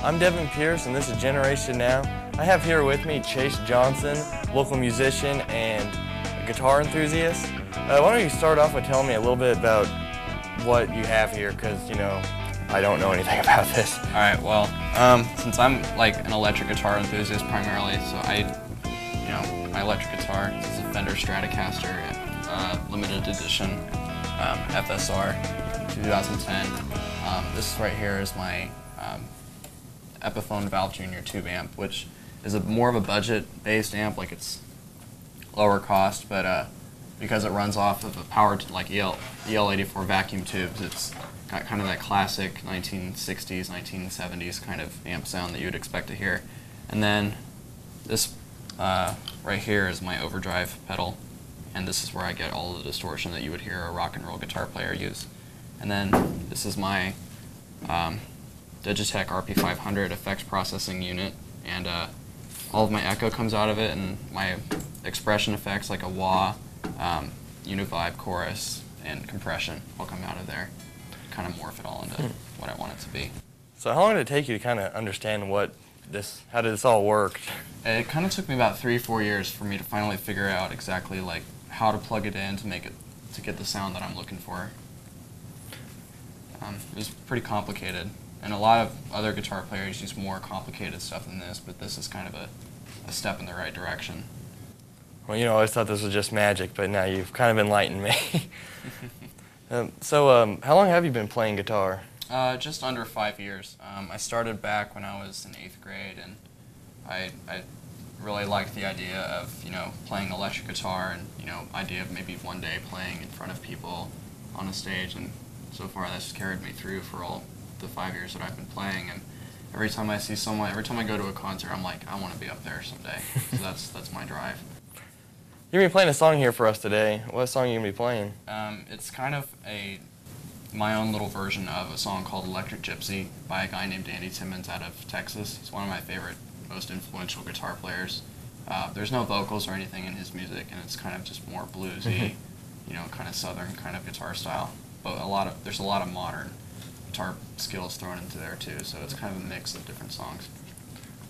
I'm Devin Pierce, and this is Generation Now. I have here with me Chase Johnson, local musician and a guitar enthusiast. Why don't you start off by telling me a little bit about what you have here, because, you know, I don't know anything about this. All right, well, since I'm like an electric guitar enthusiast primarily, so my electric guitar is a Fender Stratocaster limited edition FSR 2010. This right here is my Epiphone Valve Junior tube amp, which is more of a budget-based amp, like it's lower cost, but because it runs off of a powered like EL84 vacuum tubes, it's got kind of that classic 1960s, 1970s kind of amp sound that you would expect to hear. And then this right here is my overdrive pedal, and this is where I get all the distortion that you would hear a rock and roll guitar player use. And then this is my Digitech RP500 effects processing unit, and all of my echo comes out of it, and my expression effects like a wah, univibe, chorus, and compression all come out of there. Kind of morph it all into what I want it to be. So how long did it take you to kind of understand how did this all work? It kind of took me about 3-4 years for me to finally figure out exactly like how to plug it in to get the sound that I'm looking for. It was pretty complicated, and a lot of other guitar players use more complicated stuff than this, but this is kind of a step in the right direction. Well, you know, I always thought this was just magic, but now you've kind of enlightened me. So how long have you been playing guitar? Just under 5 years. I started back when I was in 8th grade, and I really liked the idea of, you know, playing electric guitar, and, you know, idea of maybe one day playing in front of people on a stage, and so far that's carried me through for all the 5 years that I've been playing. And every time I see someone, every time I go to a concert, I'm like, I want to be up there someday. So that's my drive. You're going to be playing a song here for us today. What song are you going to be playing? It's kind of my own little version of a song called Electric Gypsy by a guy named Andy Timmons out of Texas. He's one of my favorite, most influential guitar players. There's no vocals or anything in his music, and it's kind of just more bluesy, you know, kind of southern kind of guitar style. But there's a lot of modern guitar skills thrown into there too, so it's kind of a mix of different songs.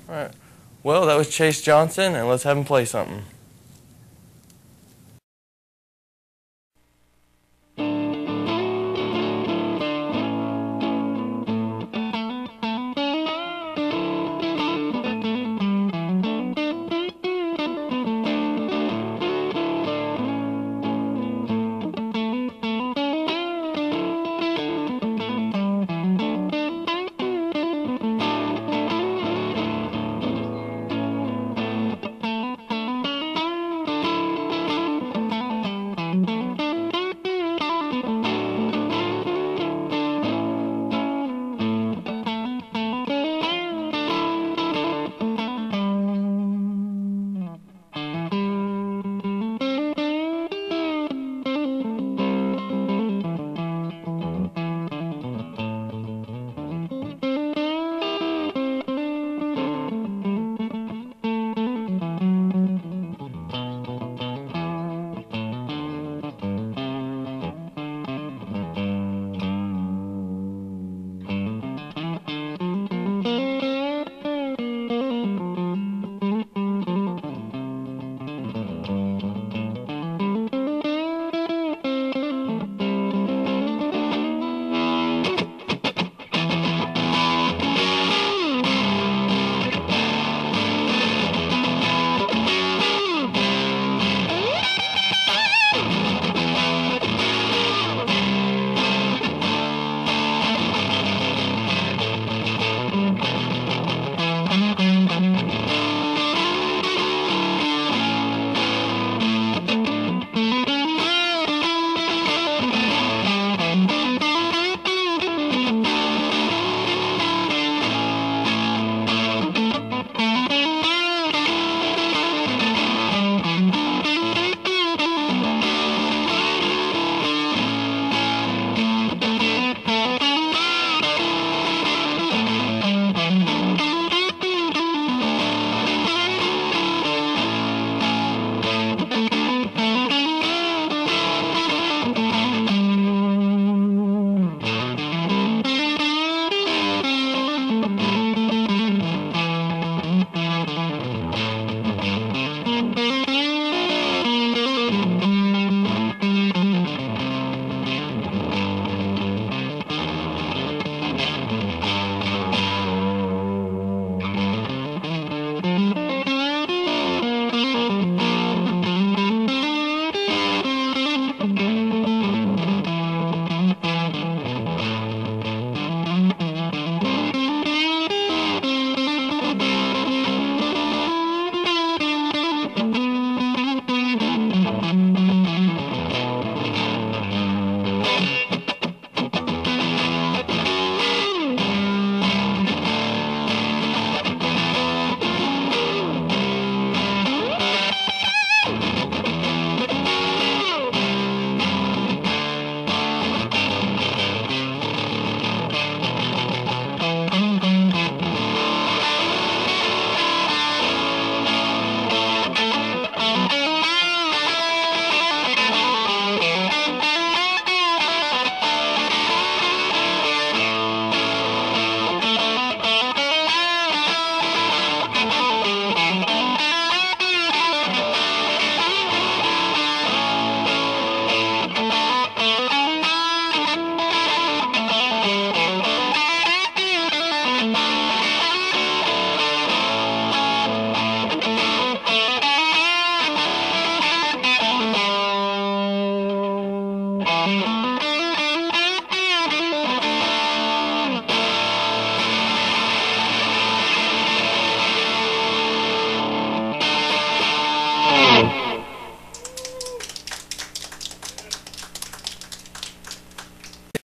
All right. Well, that was Chase Johnson, and let's have him play something.